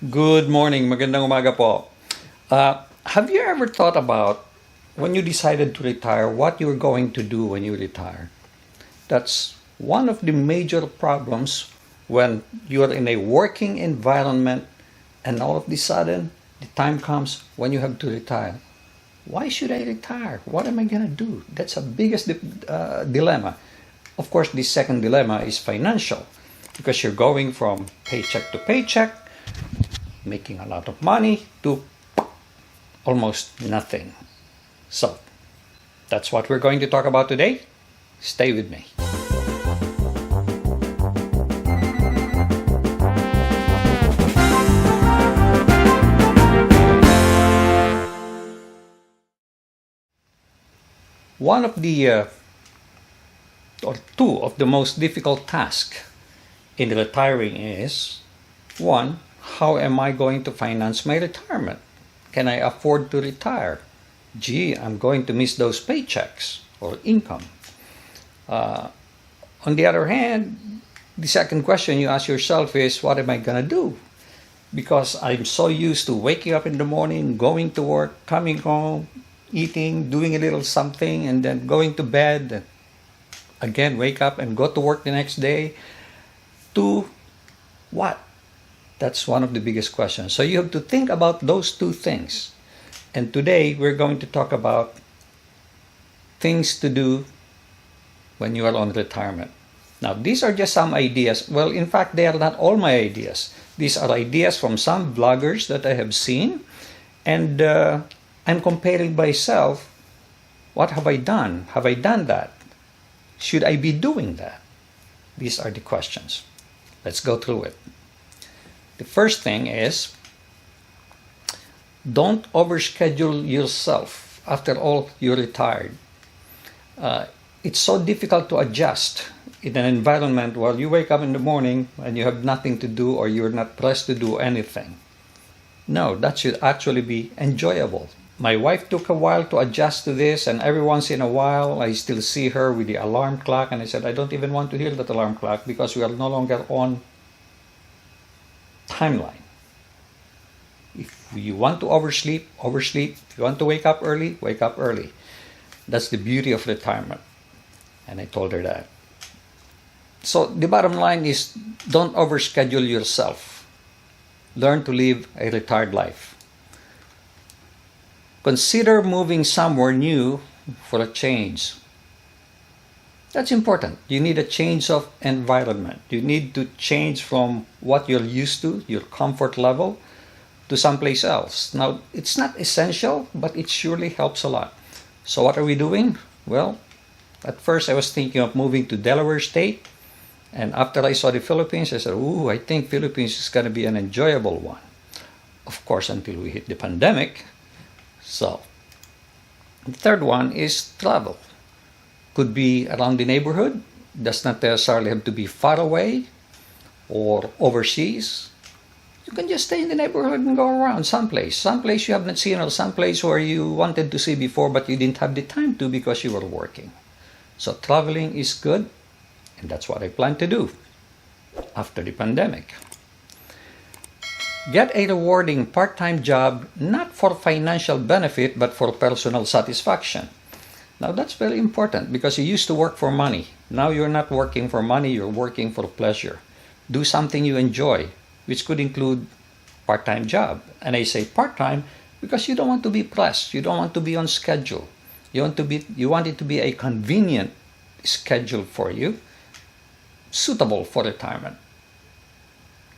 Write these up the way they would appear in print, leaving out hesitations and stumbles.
Good morning, magandang umaga po. Have you ever thought about when you decided to retire, what you're going to do when you retire? That's one of the major problems when you're in a working environment and all of a sudden the time comes when you have to retire. Why should I retire? What am I going to do? That's the biggest dilemma. Of course, the second dilemma is financial because you're going from paycheck to paycheck, making a lot of money to almost nothing. So, that's what we're going to talk about today. Stay with me. One of the or two of the most difficult tasks in retiring is one, how am I going to finance my retirement? Can I afford to retire? Gee, I'm going to miss those paychecks or income. On the other hand, the second question you ask yourself is, what am I going to do? Because I'm so used to waking up in the morning, going to work, coming home, eating, doing a little something, and then going to bed, and again wake up and go to work the next day. To what? That's one of the biggest questions. So you have to think about those two things. And today we're going to talk about things to do when you are on retirement. Now, these are just some ideas. Well, in fact, they are not all my ideas. These are ideas from some bloggers that I have seen. And I'm comparing myself. What have I done? Have I done that? Should I be doing that? These are the questions. Let's go through it. The first thing is, don't overschedule yourself. After all, you're retired. It's so difficult to adjust in an environment where you wake up in the morning and you have nothing to do or you're not pressed to do anything. No, that should actually be enjoyable. My wife took a while to adjust to this, and every once in a while I still see her with the alarm clock, and I said, I don't even want to hear that alarm clock because we are no longer on timeline. If you want to oversleep, oversleep. If you want to wake up early, wake up early. That's the beauty of retirement. And I told her that. So the bottom line is, don't overschedule yourself. Learn to live a retired life. Consider moving somewhere new for a change. That's important. You need a change of environment. You need to change from what you're used to, your comfort level, to someplace else. Now, it's not essential, but it surely helps a lot. So what are we doing? Well, at first I was thinking of moving to Delaware State. And after I saw the Philippines, I said, ooh, I think Philippines is going to be an enjoyable one. Of course, until we hit the pandemic. So, the third one is travel. Could be around the neighborhood. Does not necessarily have to be far away or overseas. You can just stay in the neighborhood and go around someplace you haven't seen, or someplace where you wanted to see before but you didn't have the time to because you were working. So traveling is good, and that's what I plan to do after the pandemic. Get a rewarding part-time job, not for financial benefit but for personal satisfaction. Now that's very important because you used to work for money. Now you're not working for money, you're working for pleasure. Do something you enjoy, which could include part-time job. And I say part-time because you don't want to be pressed. You don't want to be on schedule. You want it to be a convenient schedule for you, suitable for retirement.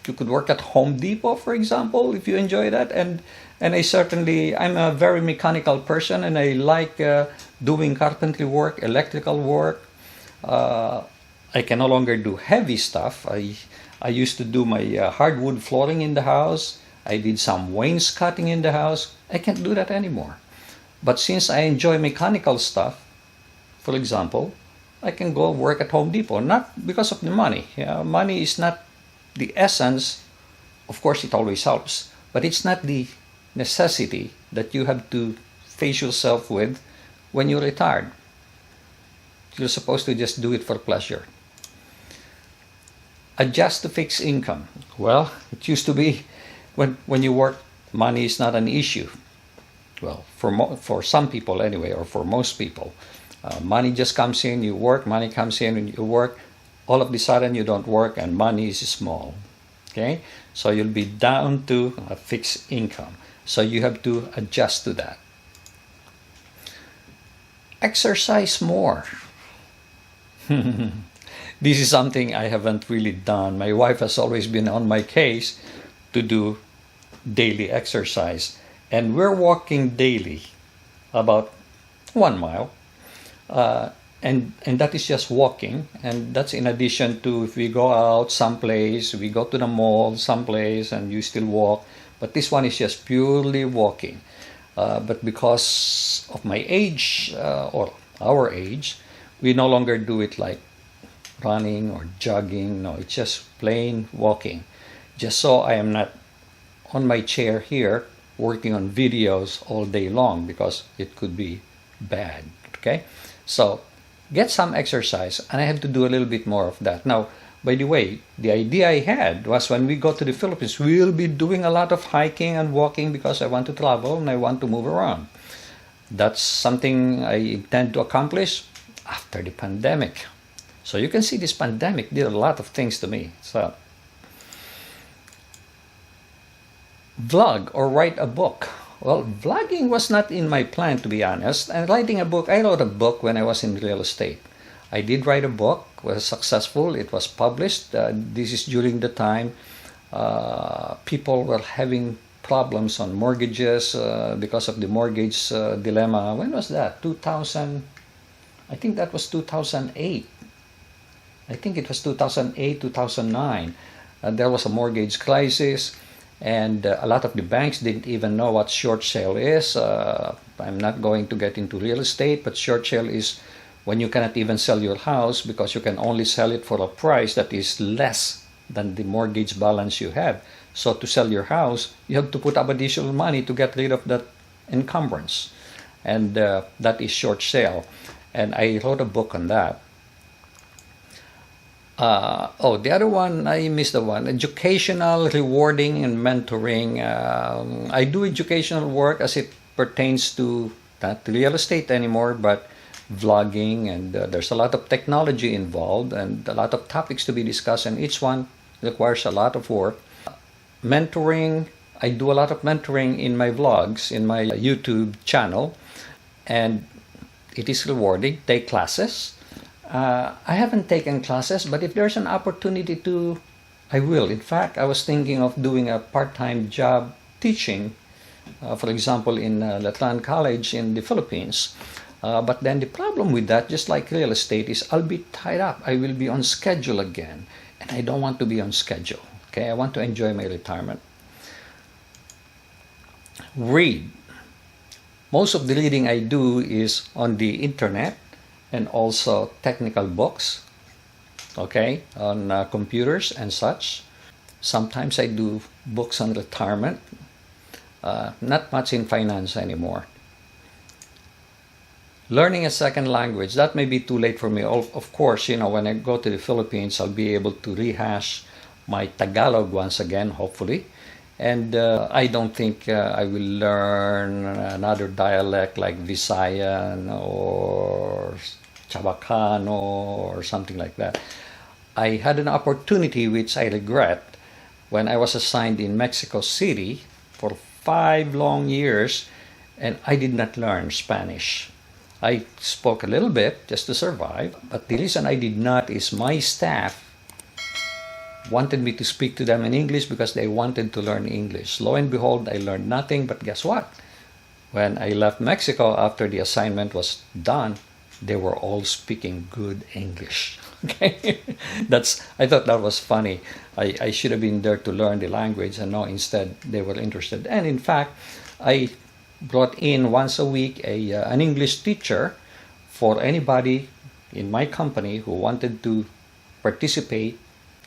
You could work at Home Depot, for example, if you enjoy that. And I'm a very mechanical person, and I like doing carpentry work, electrical work. I can no longer do heavy stuff. I used to do my hardwood flooring in the house. I did some wainscoting in the house. I can't do that anymore. But since I enjoy mechanical stuff, for example, I can go work at Home Depot, not because of the money. Money is not the essence. Of course, it always helps, but it's not the necessity that you have to face yourself with when you're retired. You're supposed to just do it for pleasure. Adjust to fixed income. Well, it used to be when you work, money is not an issue. Well, for some people anyway, or for most people, money just comes in, you work, money comes in, and you work. All of a sudden, you don't work, and money is small. Okay, so you'll be down to a fixed income. So you have to adjust to that. Exercise more. This is something I haven't really done. My wife has always been on my case to do daily exercise. And we're walking daily about 1 mile. And that is just walking. And that's in addition to if we go out someplace, we go to the mall someplace and you still walk. But this one is just purely walking. But because of my age, or our age, we no longer do it like running or jogging. No, it's just plain walking. Just so I am not on my chair here working on videos all day long, because it could be bad. Okay, so get some exercise, and I have to do a little bit more of that. Now, by the way, the idea I had was when we go to the Philippines, we'll be doing a lot of hiking and walking because I want to travel and I want to move around. That's something I intend to accomplish after the pandemic. So you can see this pandemic did a lot of things to me. So vlog or write a book. Well, vlogging was not in my plan, to be honest. And writing a book, I wrote a book when I was in real estate. I did write a book, was successful, it was published. This is during the time people were having problems on mortgages because of the mortgage dilemma. When was that? 2000, I think that was 2008. I think it was 2008, 2009. There was a mortgage crisis. And a lot of the banks didn't even know what short sale is. I'm not going to get into real estate, but short sale is when you cannot even sell your house because you can only sell it for a price that is less than the mortgage balance you have. So to sell your house, you have to put up additional money to get rid of that encumbrance. And that is short sale. And I wrote a book on that. The other one, I missed the one. Educational, rewarding, and mentoring. I do educational work as it pertains to not real estate anymore, but vlogging, and there's a lot of technology involved and a lot of topics to be discussed, and each one requires a lot of work. Mentoring, I do a lot of mentoring in my vlogs, in my YouTube channel, and it is rewarding. Take classes. I haven't taken classes, but if there's an opportunity to, I will. In fact, I was thinking of doing a part-time job teaching, for example, in Latran College in the Philippines. But then the problem with that, just like real estate, is I'll be tied up. I will be on schedule again, and I don't want to be on schedule. Okay, I want to enjoy my retirement. Read. Most of the reading I do is on the internet, and also technical books, okay, on computers and such. Sometimes I do books on retirement, not much in finance anymore. Learning a second language, that may be too late for me. Of course, when I go to the Philippines, I'll be able to rehash my Tagalog once again, hopefully. And I don't think I will learn another dialect like Visayan or Chabacano or something like that. I had an opportunity, which I regret, when I was assigned in Mexico City for 5 long years, and I did not learn Spanish. I spoke a little bit just to survive, but the reason I did not is my staff wanted me to speak to them in English because they wanted to learn English. Lo and behold, I learned nothing, but guess what? When I left Mexico after the assignment was done, they were all speaking good English. Okay, I thought that was funny. I should have been there to learn the language, and no, instead they were interested. And in fact, I brought in once a week an English teacher for anybody in my company who wanted to participate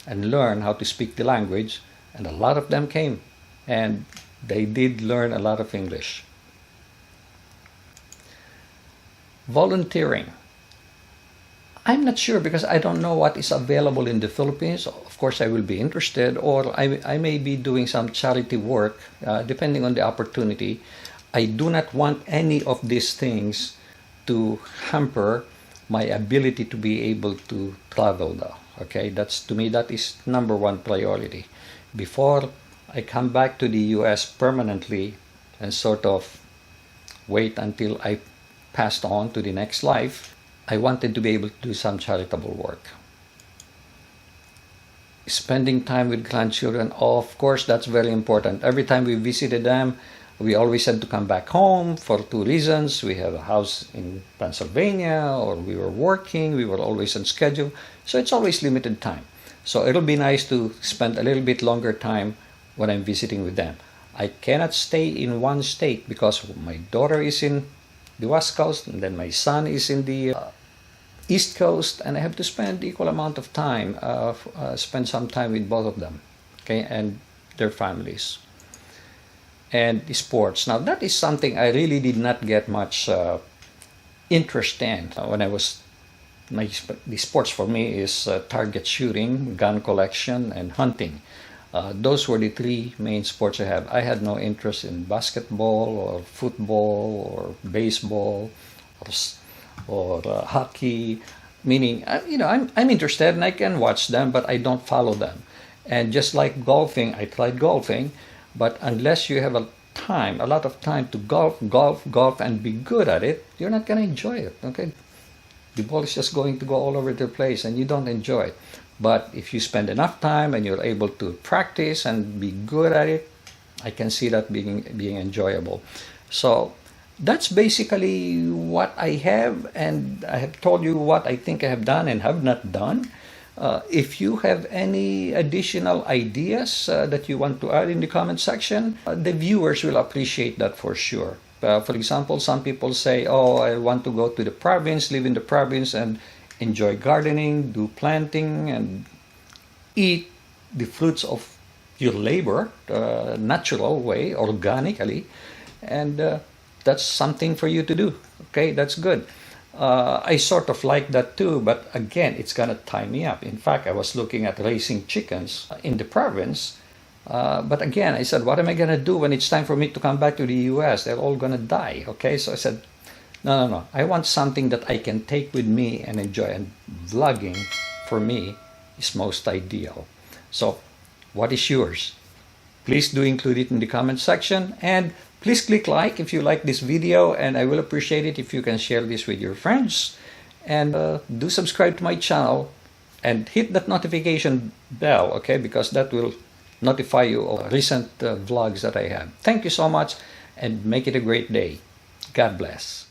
and learn how to speak the language, and a lot of them came, and they did learn a lot of English. Volunteering. I'm not sure because I don't know what is available in the Philippines. Of course, I will be interested, or I may be doing some charity work, depending on the opportunity. I do not want any of these things to hamper my ability to be able to travel, though. Okay, that's to me, that is number one priority. Before I come back to the US permanently and sort of wait until I passed on to the next life, I wanted to be able to do some charitable work. Spending time with grandchildren, of course, that's very important. Every time we visited them, we always had to come back home for two reasons. We have a house in Pennsylvania, or we were working, we were always on schedule. So it's always limited time. So it'll be nice to spend a little bit longer time when I'm visiting with them. I cannot stay in one state because my daughter is in the West Coast, and then my son is in the East Coast, and I have to spend equal amount of time, spend some time with both of them, okay, and their families. And the sports. Now that is something I really did not get much interest in when I was. The sports for me is target shooting, gun collection, and hunting. Those were the three main sports I have. I had no interest in basketball or football or baseball or hockey. Meaning, I'm interested and I can watch them, but I don't follow them. And just like golfing, I tried golfing, but unless you have a lot of time to golf, and be good at it, you're not going to enjoy it. Okay, the ball is just going to go all over the place, and you don't enjoy it. But if you spend enough time and you're able to practice and be good at it, I can see that being enjoyable. So that's basically what I have, and I have told you what I think I have done and have not done. If you have any additional ideas that you want to add in the comment section, the viewers will appreciate that for sure. For example, some people say, oh, I want to go to the province, live in the province, and enjoy gardening, do planting, and eat the fruits of your labor, natural way, organically. And that's something for you to do. Okay, that's good. I sort of like that too, but again, it's gonna tie me up. In fact, I was looking at raising chickens in the province, but again, I said, what am I gonna do when it's time for me to come back to the US? They're all gonna die. Okay, so I said, no. I want something that I can take with me and enjoy, and vlogging for me is most ideal. So, what is yours? Please do include it in the comment section, and please click like if you like this video, and I will appreciate it if you can share this with your friends. And do subscribe to my channel and hit that notification bell, okay, because that will notify you of recent vlogs that I have. Thank you so much, and make it a great day. God bless.